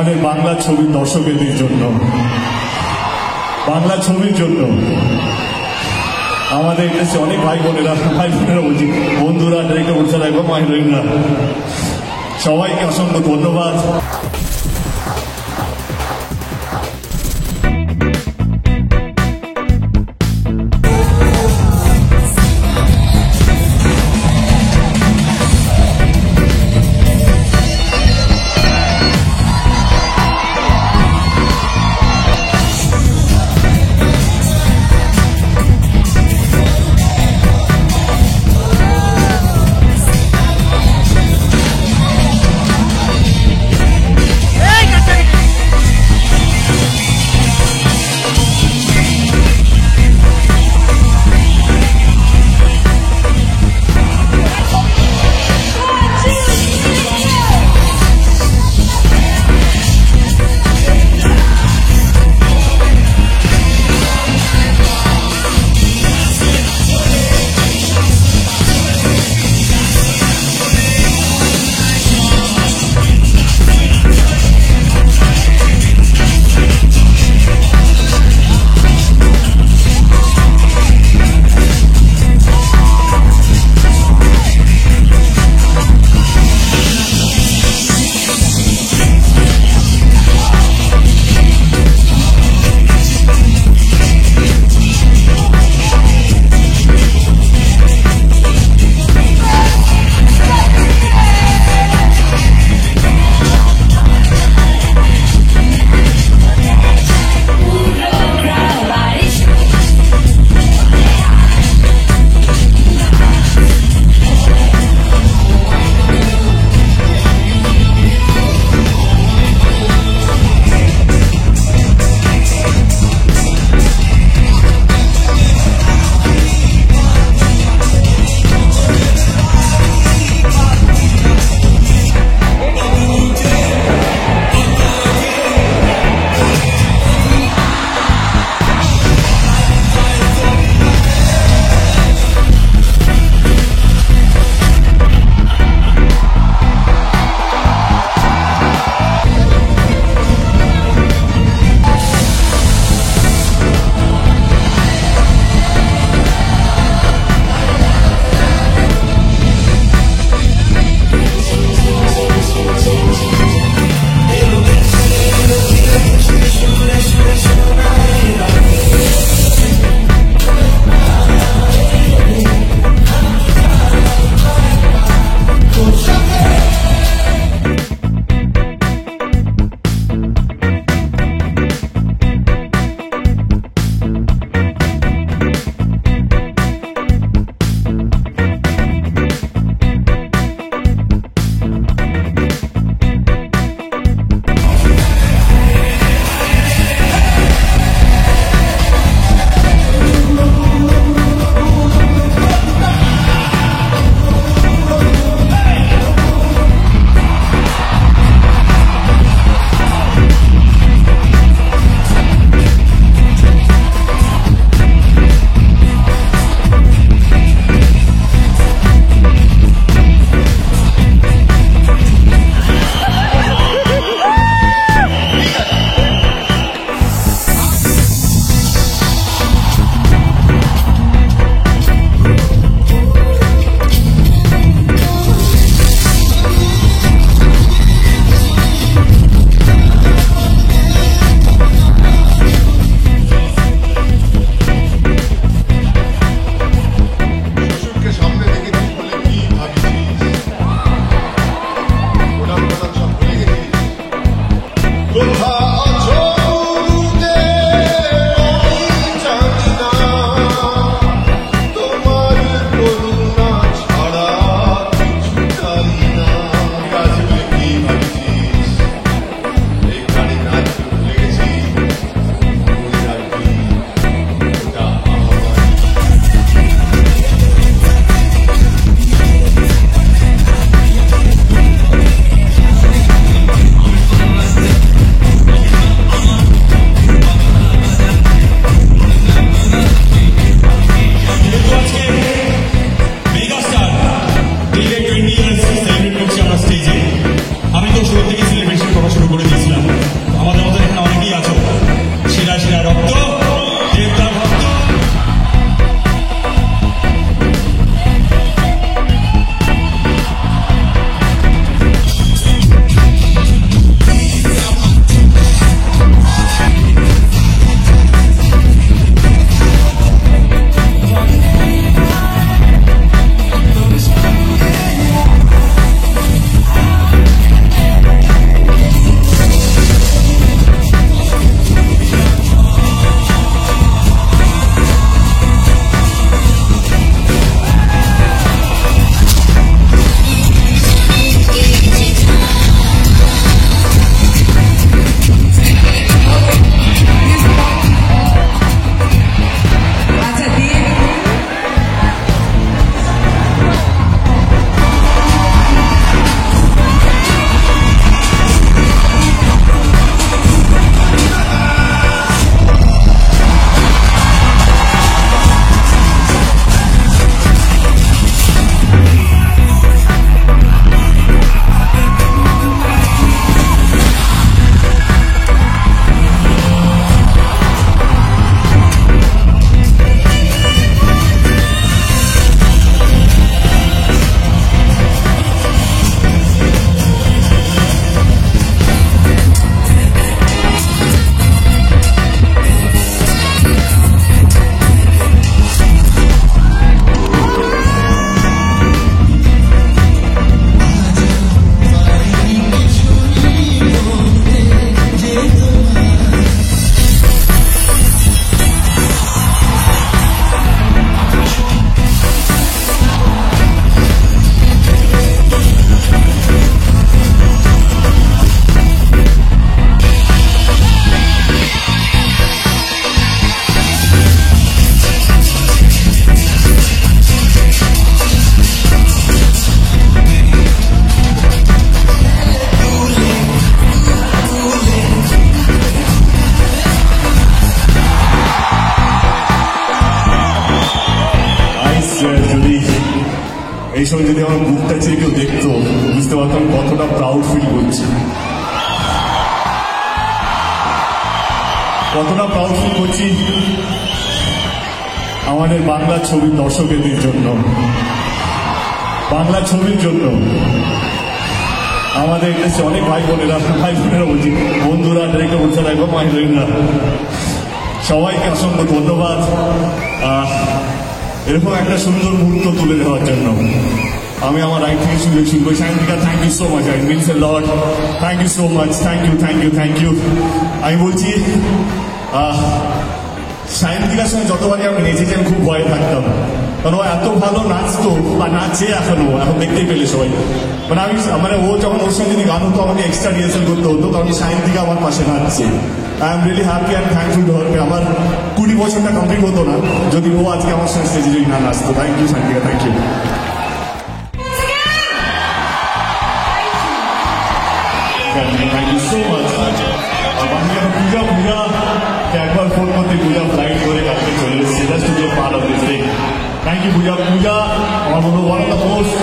আমাদের বাংলা ছবির দর্শকদের জন্য, বাংলা ছবির জন্য আমাদের দেশে অনেক ভাই বোনেরা বলছি, বন্ধুরা, ডিরেক্টর বলছেন এবং মাহিরা, সবাইকে অসংখ্য ধন্যবাদ। সময় যদি আমার বুকটা চেয়ে কেউ দেখতো বুঝতে পারতাম কতটা প্রাউড ফিল করছি, কতটা প্রাউড ফিল করছি আমাদের বাংলা ছবির দর্শকদের জন্য, বাংলা ছবির জন্য। আমাদের দেশে অনেক ভাই বোনেরা বলছি, বন্ধুরা, ডিরেক্টর বলছেন একদম মা হিরোইনরা, সবাইকে অসংখ্য ধন্যবাদ এরকম একটা সুন্দর মুহূর্ত তুলে দেওয়ার জন্য। আমি আমার রাইট থেকে শুরু করি। Sayantika, thank you so much, I means a lot, thank you so much, thank you thank you thank you. আমি বলছি সায়ন্তিকার সঙ্গে যতবারই আমি নেচেছি আমি খুব ভয়ে থাকতাম, কারণ ও এত ভালো নাচতো বা নাচে এখন দেখতেই পেলে সবাই। মানে ও যখন ওর সঙ্গে যদি গান হতো আমাকে এক্সট্রা রিহার্সাল করতে হতো, কারণ সায়ন্তিকা আমার পাশে নাচছে। I am really happy and thankful to her. আমার 20 বছরটা কমপ্লিট হতো না যদি ও আজকে আমার সঙ্গে স্টেজে যদি না নাচতো। Thank you Sayantika, thank you. Thank you so much. Puja একবার ফোন করতে পূজা ফ্লাইট করে কালকে চলে এসেছে, just to be a part of this thing. Thank you Puja. আমার মনে one of the most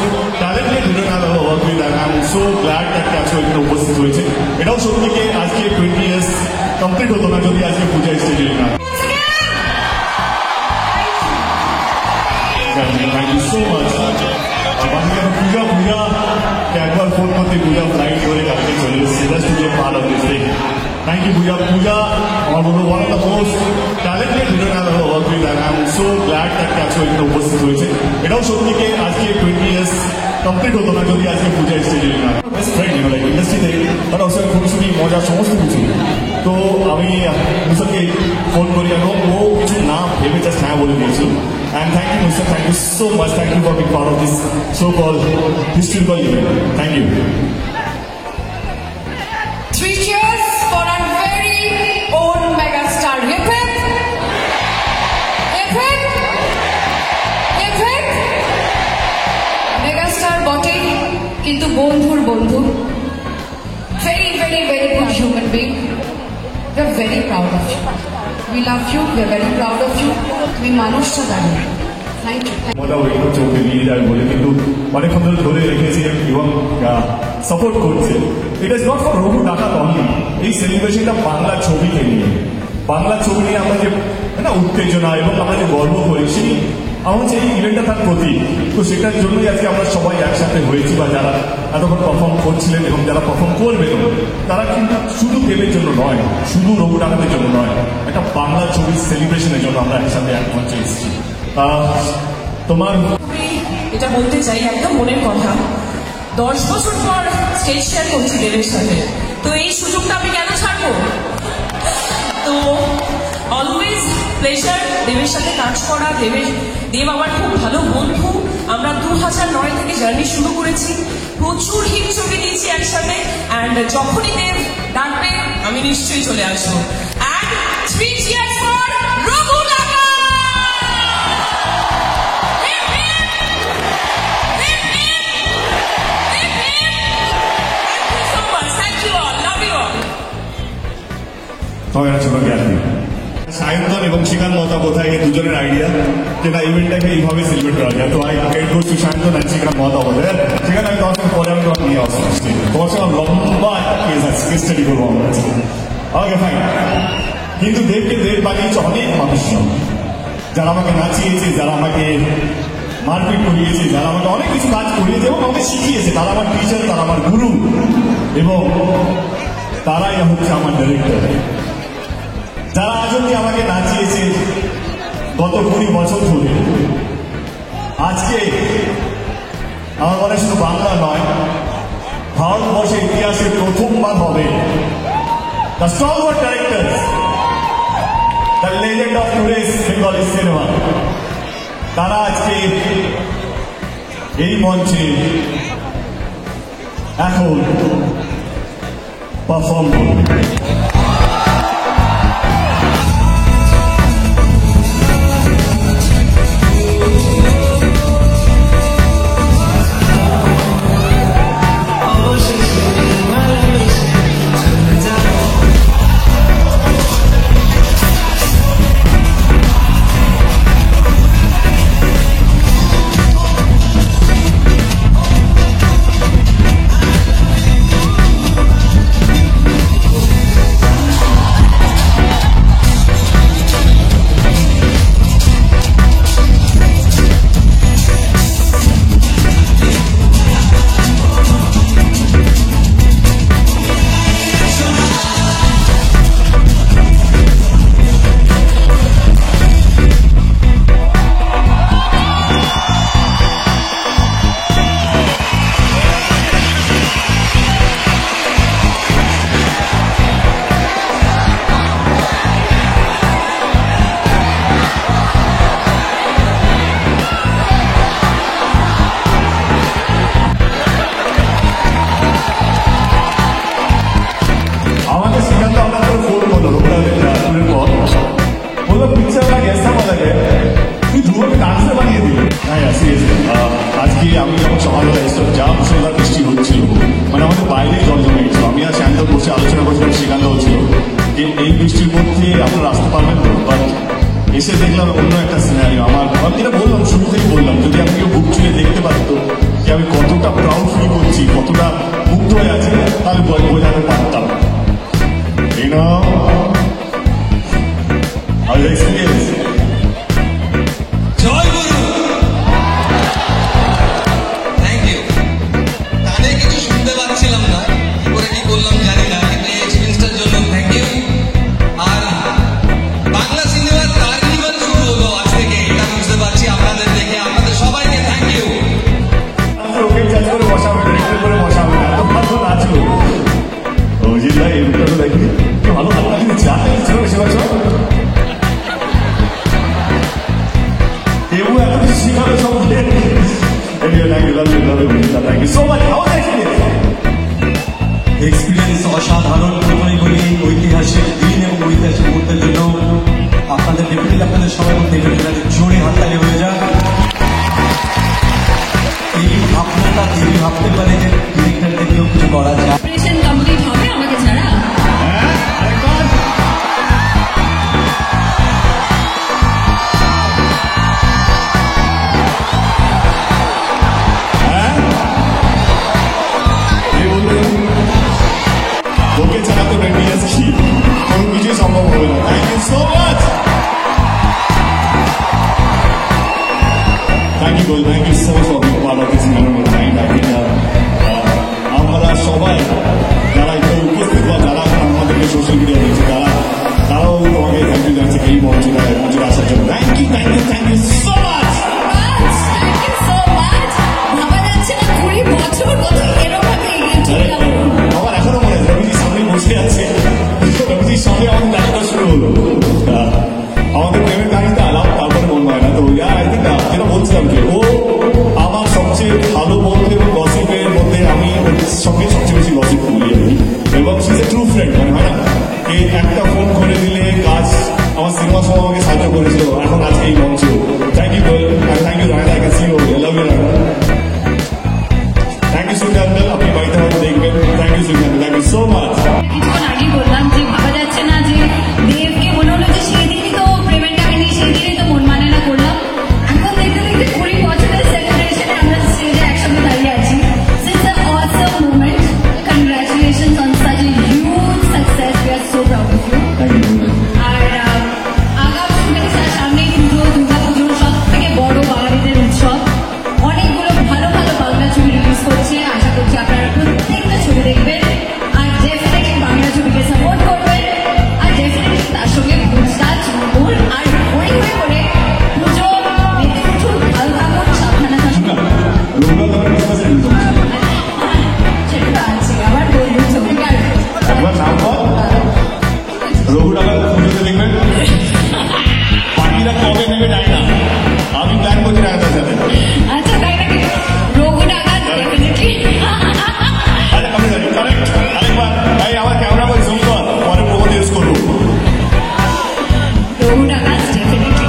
talented heroine I have worked with, I am so glad that আজকে এখানে উপস্থিত হয়েছে। এটাও সত্যি যে আজকে 20 years কমপ্লিট হতো না যদি আজকে পূজা স্টেজে না। Thank you so much. Puja একবার ফোন করতে পূজা ফ্লাইট করে কালকে চলে এসেছে, just to be a part of this thing. Thank you Puja. আমার মনে one of the most talented heroine I have worked with, I am so glad that আজকে এখানে উপস্থিত হয়েছে। এটাও সত্যি যে আজকে 20 years কমপ্লিট হতো না যদি আজকে পূজা স্টেজে না। বেস্ট ফ্রেন্ড লাইক ইন্ডাস্ট্রিতে, বাট অবশ্য খুবই মজা সমস্ত কিছু। তো আমি মুসাকে ফোন করি এবং ও কিছু না ভেবে জাস্ট হ্যাঁ বলে দিয়েছিল। And thank you, Mr. Thank you so much. Thank you for being part of this so-called historical event. Thank you. 3 cheers for our very own megastar, Hrithik. Megastar botey, kintu bondhur bondhu. Very, very, very good human being. We are very proud of you. We love you. We are very proud of you. তুমি মানুষটা জানো। Thank you. মোটামুটি চোখে নিয়ে যায় বলে কিন্তু অনেকক্ষণ ধরে রেখেছে এবং সাপোর্ট করছে। It is not for Raghu ডাকাত অনলি। এই সেলিব্রেশনটা বাংলা ছবিকে নিয়ে, বাংলা ছবি নিয়ে আমরা যে উত্তেজনা এবং আমরা যে গর্ব করি, সেই আমার হচ্ছে এই ইভেন্টটা তার প্রতীক। তো সেটার জন্যই আজকে আমরা সবাই একসাথে হয়েছি, বা যারা এতক্ষণ পারফর্ম করছিলেন এবং যারা পারফর্ম করবেন তারা কিন্তু শুধু গেমের জন্য নয়, শুধু রঘু ডাকাতের জন্য নয়, একটা বাংলা ছবির সেলিব্রেশনের জন্য আমরা একসাথে এক মঞ্চে এসেছি। তোমার এটা বলতে চাই একদম মনের কথা, 10 বছর পর স্টেজ শেয়ার করছি দেবের সাথে, তো এই সুযোগটা আমি কেন ছাড়বো? তো অলওয়েজ প্লেজার দেবের সাথে কাজ করা। দেব আমার খুব ভালো বন্ধু। আমরা 2009 থেকে জার্নি শুরু করেছি, প্রচুর হিট ছবি দিয়েছি একসাথে। অ্যান্ড যখনই দেব ডাকবে আমি নিশ্চয়ই চলে আসবো। অ্যান্ড 3 cheers for রঘু ডাকাত। সায়ন্তন এবং শিখান মতা কোথায়, এই দুজনের আইডিয়া যে না ইভেন্টটাকে এইভাবে সেলিব্রেট করা যায়। তো I get goes to Sayantan and শিখান মতা কোথায়। সেখানে আমি 10 দিন পরে আমি তোমাকে নিয়ে আসবো, তোমার সঙ্গে লম্বা কেস আছে, কেস স্টাডি করবো আমরা। Okay fine. কিন্তু দেবকে দেব বানিয়েছে অনেক মানুষ, যারা আমাকে নাচিয়েছে, যারা আমাকে মারপিট করিয়েছে, যারা আমাকে অনেক কিছু কাজ করিয়েছে এবং আমাকে শিখিয়েছে, তারা আমার টিচার, তারা আমার গুরু, এবং তারাই হচ্ছে আমার ডাইরেক্টর। যারা আজ অব্দি আমাকে নাচিয়েছে গত 20 বছর ধরে, আজকে আমার মনে শুধু বাংলা নয়, ভারতবর্ষের ইতিহাসে প্রথমবার হবে the stalwart director, the legend of today's Bengali cinema, তারা আজকে এই মঞ্চে এখন পারফর্ম করবে। শ্রীকান্তও ছিল যে এই বৃষ্টির মধ্যে আপনারা আসতে পারবেন তো, বাট এসে দেখলাম অন্য একটা সিনারিও। আমি যেটা বললাম, শুরু থেকে বললাম, যদি আমি কেউ বুক ছুঁয়ে দেখতে পারতো যে আমি কতটা প্রাউড ফিল করছি, কতটা মুগ্ধ হয়ে আছি, তাহলে বোঝাতে পারতাম। You know, our experience. Joy Guru, thank you. কানে কিছু শুনতে পাচ্ছিলাম না, কি করে কি করলাম জানি না, কিন্তু এই এক্সপিরিয়েন্সটার জন্য থ্যাংক ইউ। আর বাংলা সিনেমার কার্নিভাল শুরু হলো আজ থেকে, এটা বুঝতে পারছি আপনাদের দেখে। আপনাদের সবাইকে থ্যাংক ইউ। ওকে চাষ করে বসাবে, ডিরেক্টর করে বসাবে, এত ভালো নাচলো। অজিত ভাই এই রূপটা তো দেখি ভালো ভালো লাগছে, চা ছিল বেশি বছর এমন এত কিছু শিখাবে সবকে। Thank you so much. Experience অসাধারণ। প্রথমেই বলি, ঐতিহাসিক দিন এবং ঐতিহাসিক মুহূর্তের জন্য আপনাদের ডেফিনেটলি আপনাদের সবাই ডেফিনেটলি জোরে হাততালি হয়ে যাক। এই ভাবনাটা তিনি ভাবতে পারে যে ডিরেক্টরকে দিয়েও কিছু করা যায়। অপারেশন কমপ্লিট হবে আমাকে ছাড়া? ওকে ছাড়া তো রেডি আসছি, কোনো কিছুই সম্ভব হবে না। Thank you so much. Thank you so much for being part of this memorable night. I think আমরা সবাই যারা এখানে উপস্থিত বা যারা আমাদেরকে সোশ্যাল মিডিয়া দেখছে, তারাও তোমাকে থ্যাংক ইউ জানছে এই মঞ্চে আসার জন্য। Thank you so much. ভাবা যাচ্ছে না 20 বছর কত এরকমভাবে এগিয়ে চলে গেল। আমার এখনো মনে হয় রবিজির সামনে বসে আছে, রবিজির সঙ্গে আমাদের গাড়িটা শুরু হলো। আমাদের প্রেমের গাড়িটা আলাপ, তারপরে মন হয় না। তো আই থিঙ্ক যেটা বলছিলাম যে ও আমার সবচেয়ে ভালো বন্ধু এবং গসিপের মধ্যে আমি ওর সঙ্গে সবচেয়ে বেশি গসিপ বলি আমি, এবং she is a true friend. মানে হয় না, এই একটা ফোন করে দিলে কাজ। আমার সিনেমা সহ আমাকে সাহায্য করেছিল, এখন আজকে এই মঞ্চ। Thank you thank you Roy da, I can see you, I love you Roy da. Thank you Sujan, আপনি বাড়িতে হয়তো দেখবেন। Thank you Sujan, thank you so much. কিছুক্ষণ আগেই বললাম যে ভাবা যাচ্ছে না যে দেবকে মনে হলো যে সেদিনই তো পেমেন্ট টাইনি, সেদিনই তো মন মানে না করলাম। এখন দেখতে দেখতে 20 বছরের সেলিব্রেশনে আমরা স্টেজে একসঙ্গে দাঁড়িয়ে আছি। It's an awesome moment. Congratulations on such a huge success. We are so proud of you. আর আগামী সামনেই পুজো, দুর্গাপুজো, সব থেকে বড় বাঙালিদের উৎসব। অনেকগুলো ভালো ভালো বাংলা ছবি রিলিজ করছে। আশা করছি আপনারা প্রত্যেকটা ছবি দেখবেন, আর ডেফিনেটলি বাংলা ছবিকে সাপোর্ট করবেন, আর ডেফিনেটলি তার সঙ্গে ভোজটা চুমুর আর হই হই করে পুজো প্রচুর ভালো থাকুন, সাবধানে থাকুন। সেটা আছে, আবার বলবো ছবি কাটবে। একবার নাম বল, রঘুরাগার পুজোতে দেখবেন। বাকিরা কবে নেবে জানি না, আমি প্ল্যান করছি রায়দার সাথে। আচ্ছা, তাই নাকি? রঘু ডাকাত ডেফিনেটলি। আরে আমি জানি, কারেক্ট। আরেকবার ভাই আমার ক্যামেরা বই জুম কর, পরে প্রমোদ ইউজ করবো। রঘু ডাকাত ডেফিনেটলি।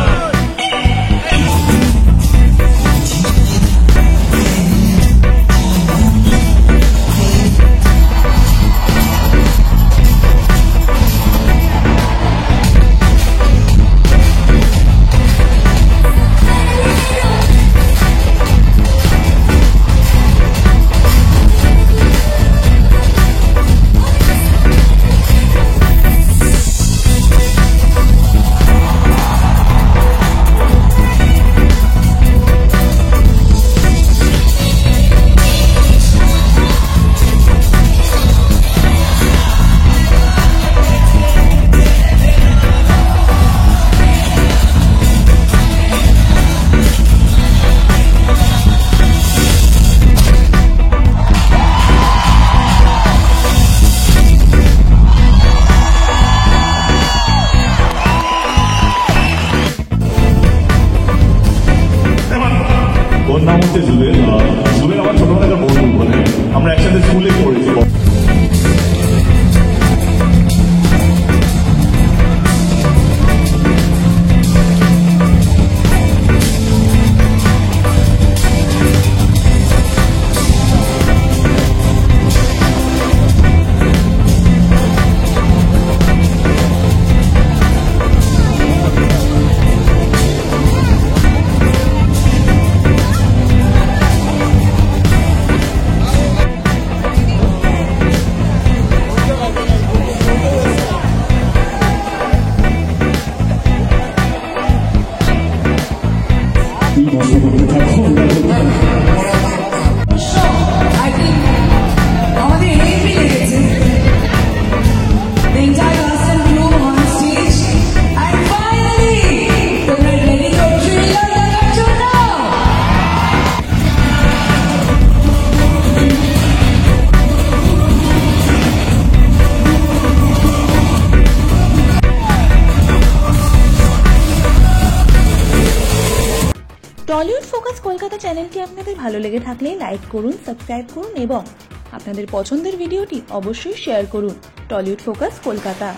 টলিউড ফোকাস কলকাতা চ্যানেলটি আপনাদের ভালো লেগে থাকলে লাইক করুন, সাবস্ক্রাইব করুন এবং আপনাদের পছন্দের ভিডিওটি অবশ্যই শেয়ার করুন। Tollywood focus Kolkata.